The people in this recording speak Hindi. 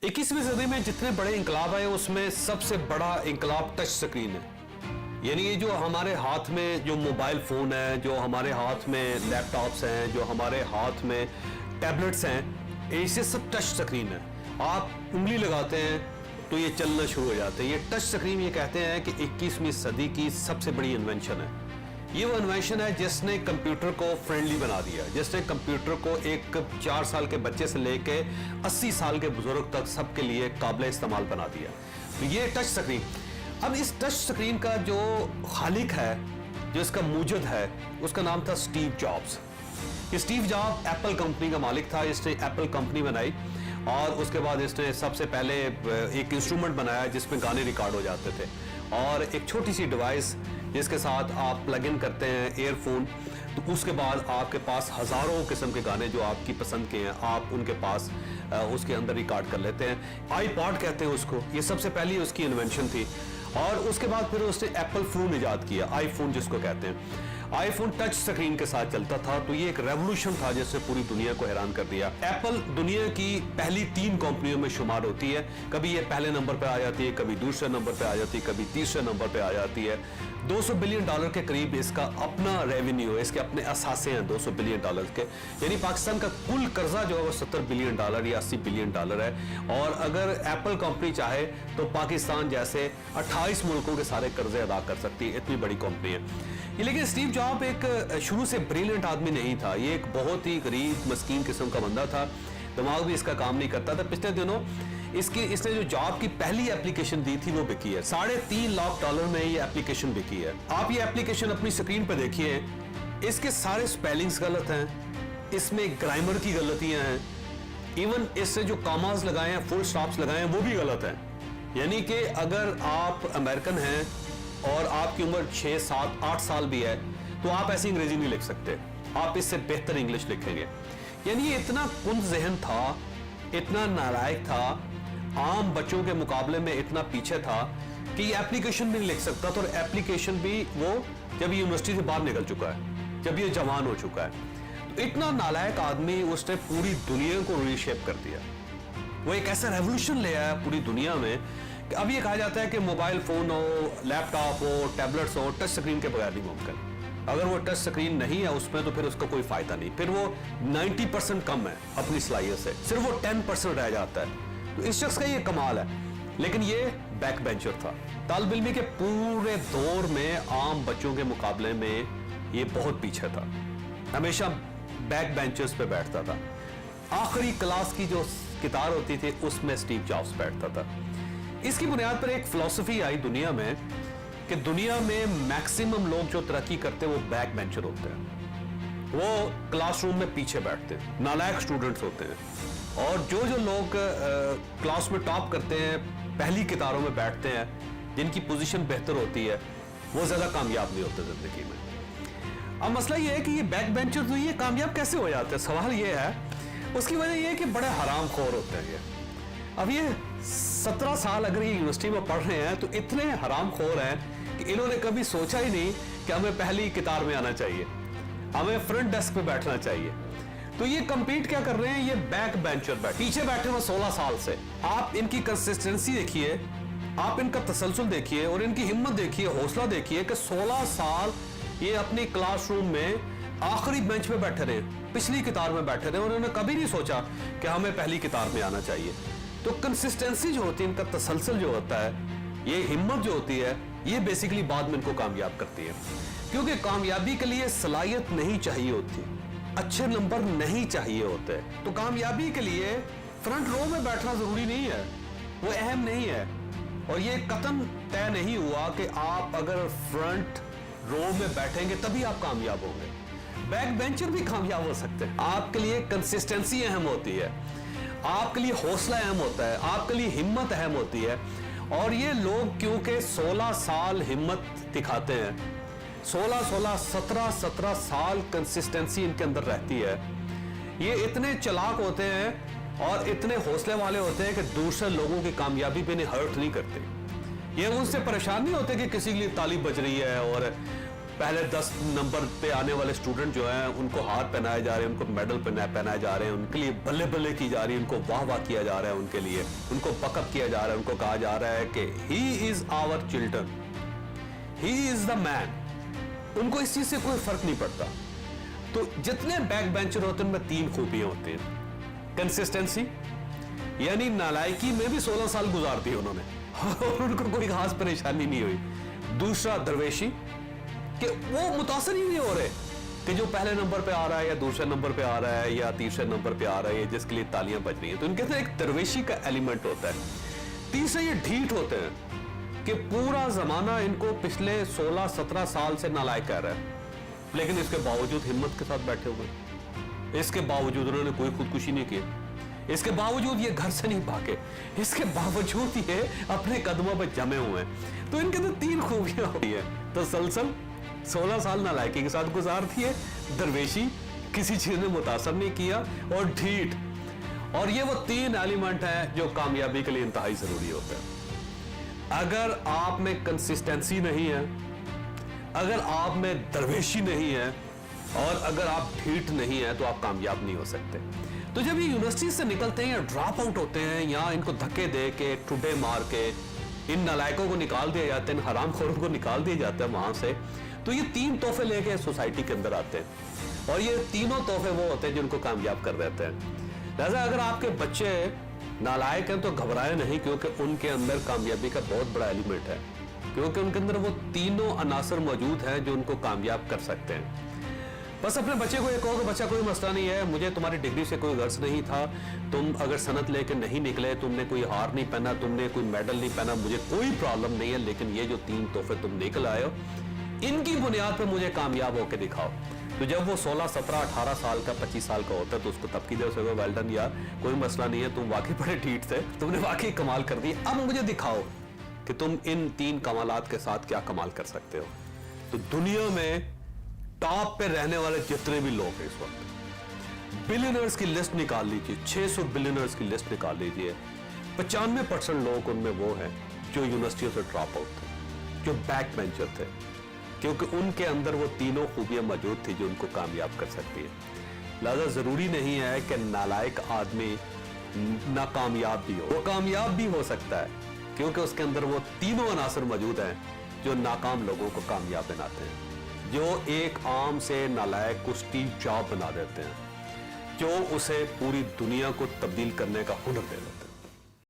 21वीं सदी में जितने बड़े इंकलाब आए उसमें सबसे बड़ा इंकलाब टच स्क्रीन है। यानी ये जो हमारे हाथ में जो मोबाइल फ़ोन है, जो हमारे हाथ में लैपटॉप्स हैं, जो हमारे हाथ में टैबलेट्स हैं, ऐसे सब टच स्क्रीन है। आप उंगली लगाते हैं तो ये चलना शुरू हो जाते हैं। ये टच स्क्रीन ये कहते हैं कि 21वीं सदी की सबसे बड़ी इन्वेंशन है। ये वो इन्वेंशन है जिसने कंप्यूटर को फ्रेंडली बना दिया, जिसने कंप्यूटर को एक 4 साल के बच्चे से लेके 80 साल के बुजुर्ग तक सबके लिए काबिल इस्तेमाल बना दिया। तो ये टच स्क्रीन। अब इस टच स्क्रीन का जो खालिक है, जो इसका मूजद है, उसका नाम था स्टीव जॉब्स। ये स्टीव जॉब एप्पल कंपनी का मालिक था। इसने एप्पल कंपनी बनाई और उसके बाद इसने सबसे पहले एक इंस्ट्रूमेंट बनाया जिसमें गाने रिकॉर्ड हो जाते थे, और एक छोटी सी डिवाइस जिसके साथ आप प्लग इन करते हैं ईयरफोन, तो उसके बाद आपके पास हज़ारों किस्म के गाने जो आपकी पसंद के हैं आप उनके पास उसके अंदर रिकॉर्ड कर लेते हैं। आईपॉड कहते हैं उसको। ये सबसे पहली उसकी इन्वेंशन थी। और उसके बाद फिर उसने एप्पल फोन इजाद किया, आईफोन जिसको कहते हैं। आईफोन टच स्क्रीन के साथ चलता था, तो ये एक रेवोल्यूशन था जिसने पूरी दुनिया को हैरान कर दिया। एप्पल दुनिया की पहली 3 कंपनियों में शुमार होती है। कभी ये पहले नंबर पे आ जाती है, कभी दूसरे नंबर पे आ जाती है, कभी तीसरे नंबर पे आ जाती है। $200 बिलियन के करीब इसका अपना रेवेन्यू है, इसके अपने असासे हैं $200 बिलियन के। यानी पाकिस्तान का कुल कर्जा जो है वो $70 बिलियन या $80 बिलियन है। और अगर एप्पल कंपनी चाहे तो पाकिस्तान जैसे 28 मुल्कों के सारे कर्जे अदा कर सकती है, इतनी बड़ी कंपनी है ये। लेकिन स्टीव जॉब एक शुरू से ब्रिलियंट आदमी नहीं था। ये एक बहुत ही गरीब मस्कीन किस्म का बंदा था, दिमाग भी इसका काम नहीं करता था। पिछले दिनों इसने जो जॉब की पहली एप्लीकेशन दी थी वो बिकी है। $3.5 लाख में ये एप्लीकेशन बिकी है। आप ये एप्लीकेशन अपनी स्क्रीन पर देखिए, इसके सारे स्पेलिंग्स गलत हैं, इसमें ग्रामर की गलतियां हैं, इवन इससे जो कॉमास लगाए हैं, फुल स्टॉप्स लगाए हैं, वो भी गलत हैं। यानी कि अगर आप अमेरिकन हैं और आपकी उम्र 6, 7, 8 साल भी है तो आप ऐसी अंग्रेजी नहीं लिख सकते, आप इससे बेहतर इंग्लिश लिखेंगे। यानी ये इतना कुंद जहन था, इतना नालायक था, आम बच्चों के मुकाबले में इतना पीछे था कि ये एप्लीकेशन भी नहीं लिख सकता था। और एप्लीकेशन भी वो जब यूनिवर्सिटी से बाहर निकल चुका है, जब ये जवान हो चुका है। तो इतना नालायक आदमी, उसने पूरी दुनिया को रीशेप कर दिया। वो एक ऐसा रेवोल्यूशन ले आया पूरी दुनिया में कि अब ये कहा जाता है कि मोबाइल फोन हो, लैपटॉप हो, टैबलेट्स हो, टच स्क्रीन के बगैर नहीं मुमकिन। अगर वो टच स्क्रीन नहीं है उसमें तो फिर उसका कोई फायदा नहीं, फिर वो 90% कम है अपनी सलाहियत से, सिर्फ वो 10% रह जाता है। तो इस शख्स का ये कमाल है। लेकिन ये बैक बेंचर था। तालिब इल्मी के पूरे दौर में आम बच्चों के मुकाबले में ये बहुत पीछे था, हमेशा बैक बेंचर्स पे बैठता था। आखिरी क्लास की जो किताब होती थी उसमें स्टीव जॉब्स बैठता था। इसकी बुनियाद पर एक फिलॉसफी आई दुनिया में कि दुनिया में मैक्सिमम लोग जो तरक्की करते हैं वो बैक बेंचर होते हैं, वो क्लासरूम में पीछे बैठते हैं, नालायक स्टूडेंट्स होते हैं। और जो लोग क्लास में टॉप करते हैं, पहली कितारों में बैठते हैं, जिनकी पोजीशन बेहतर होती है, वो ज्यादा कामयाब नहीं होते जिंदगी में। अब मसला ये है कि ये बैक बेंचर तो ये कामयाब कैसे हो जाते हैं? सवाल ये है, उसकी वजह ये है कि बड़े हराम खोर होते हैं ये। अब ये 17 साल अगर ये यूनिवर्सिटी में पढ़ रहे हैं तो इतने हराम खोर हैं कि इन्होंने कभी सोचा ही नहीं कि हमें पहली कितार में आना चाहिए, हमें फ्रंट डेस्क पे बैठना चाहिए। तो ये कंपीट क्या कर रहे हैं? ये बैक बेंचर पीछे बैठे हुए 16 साल से। आप इनकी कंसिस्टेंसी देखिए, आप इनका तसलसल देखिए और इनकी हिम्मत देखिए, हौसला देखिए कि 16 साल ये अपनी क्लासरूम में आखिरी बेंच पे बैठे रहे, पिछली कितार में बैठे रहे और उन्होंने कभी नहीं सोचा कि हमें पहली कितार में आना चाहिए। तो कंसिस्टेंसी जो होती है, इनका तसलसल जो होता है, ये हिम्मत जो होती है, ये बेसिकली बाद में इनको कामयाब करती है। क्योंकि कामयाबी के लिए सलाहियत नहीं चाहिए होती, अच्छे नंबर नहीं चाहिए होते। तो कामयाबी के लिए फ्रंट रो में बैठना जरूरी नहीं है, वो अहम नहीं है। और ये कतन तय नहीं हुआ कि आप अगर फ्रंट रो में बैठेंगे तभी आप कामयाब होंगे। बैक बेंचर भी कामयाब हो सकते हैं। आपके लिए कंसिस्टेंसी अहम होती है, आपके लिए हौसला अहम होता है, आपके लिए हिम्मत अहम होती है। और ये लोग क्योंकि 16 साल हिम्मत दिखाते हैं, 16, 17 साल कंसिस्टेंसी इनके अंदर रहती है, ये इतने चालाक होते हैं और इतने हौसले वाले होते हैं कि दूसरे लोगों की कामयाबी पे इन्हें हर्ट नहीं करते। ये उनसे परेशान नहीं होते कि किसी के लिए ताली बज रही है और पहले 10 नंबर पे आने वाले स्टूडेंट जो हैं उनको हार पहनाए जा रहे हैं, उनको मेडल पहनाए जा रहे हैं, उनके लिए बल्ले बल्ले की जा रही है, उनको वाह वाह किया जा रहा है, उनके लिए उनको बकअप किया जा रहा है, उनको कहा जा रहा है कि he is our children, he is the man. उनको इस चीज से कोई फर्क नहीं पड़ता। तो जितने बैक बेंचर होते हैं उनमें 3 खूबियां होती हैं। कंसिस्टेंसी, यानी नालायकी में भी 16 साल गुजार दिए उन्होंने और उनको कोई खास परेशानी नहीं हुई। दूसरा दरवेशी, कि वो मुतासर ही नहीं हो रहे कि जो पहले नंबर पे आ रहा है या दूसरे नंबर पे आ रहा है या तीसरे नंबर पे आ रहा है जिसके लिए तालियां बज रही हैं। तो इनके अंदर एक दरवेशी का एलिमेंट होता है। तीसरा ये ढीठ होते हैं कि पूरा जमाना इनको पिछले 16-17 साल से नालायक कह रहा है, लेकिन इसके बावजूद हिम्मत के साथ बैठे हुए। इसके बावजूद उन्होंने कोई खुदकुशी नहीं की, इसके बावजूद ये घर से नहीं भागे, इसके बावजूद ये अपने कदमों पर जमे हुए हैं। तो इनके अंदर 3 खूबियां हुई है। तो सलसल 16 साल नालायकी के साथ गुजार दिए, दरवेशी, किसी चीज ने मुतासर नहीं किया, और ढीठ। और ये वो 3 एलिमेंट हैं जो कामयाबी के लिए इंतहाई जरूरी होते हैं। अगर आप में कंसिस्टेंसी नहीं है, अगर आप में दरवेशी नहीं है, और अगर आप ढीठ नहीं है, तो आप कामयाब नहीं हो सकते। तो जब ये यूनिवर्सिटी से निकलते हैं या ड्रॉप आउट होते हैं या इनको धक्के दे के, ठुड्डे मार के इन नालायकों को निकाल दिया जाता है, इन हरामखोरों को निकाल दिया जाता है वहां से, तो ये 3 तोहफे लेके सोसाइटी के अंदर आते हैं। और ये तीनों तोहफे वो होते हैं जिनको कामयाब कर देते हैं। लिहाजा अगर आपके बच्चे नालायक हैं तो घबराए नहीं, क्योंकि उनके अंदर कामयाबी का बहुत बड़ा एलिमेंट है, क्योंकि उनके अंदर वो तीनों अनासर मौजूद हैं जो उनको कामयाब कर सकते हैं। बस अपने बच्चे को ये कहो कि बच्चा कोई मसला नहीं है, मुझे तुम्हारी डिग्री से कोई गर्ज नहीं था, तुम अगर सनत लेके नहीं निकले, तुमने कोई हार नहीं पहना, तुमने कोई मेडल नहीं पहना, मुझे कोई प्रॉब्लम नहीं है, लेकिन ये जो 3 तोहफे तुम निकल आए हो, इनकी बुनियाद पर मुझे कामयाब होकर दिखाओ। तो जब वो 16, 17, 18 साल का, 25 साल का होता है, तो उसको तब की देर से वेल डन यार, कोई मसला नहीं है, तुम वाकई बड़े ढीठ थे, तुमने वाकई कमाल कर दी, अब मुझे दिखाओ कि तुम इन 3 कमालात के साथ क्या कमाल कर सकते हो। तो दुनिया में टॉप पे रहने वाले जितने भी लोग हैं इस वक्त, बिलियनर्स की लिस्ट निकाल लीजिए, 600 बिलियनर्स की लिस्ट निकाल लीजिए, 95% लोग उनमें वो हैं जो यूनिवर्सिटियों से ड्रॉप आउट थे, जो बैक बेंचर थे, क्योंकि उनके अंदर वो तीनों खूबियां मौजूद थी जो उनको कामयाब कर सकती है। लिहाजा जरूरी नहीं है कि नालायक आदमी नाकामयाब भी हो, वो कामयाब भी हो सकता है, क्योंकि उसके अंदर वो तीनों अनासर मौजूद हैं जो नाकाम लोगों को कामयाब बनाते हैं, जो एक आम से नालायक को स्टीव जॉब बना देते हैं, जो उसे पूरी दुनिया को तब्दील करने का हुनर दे देते हैं।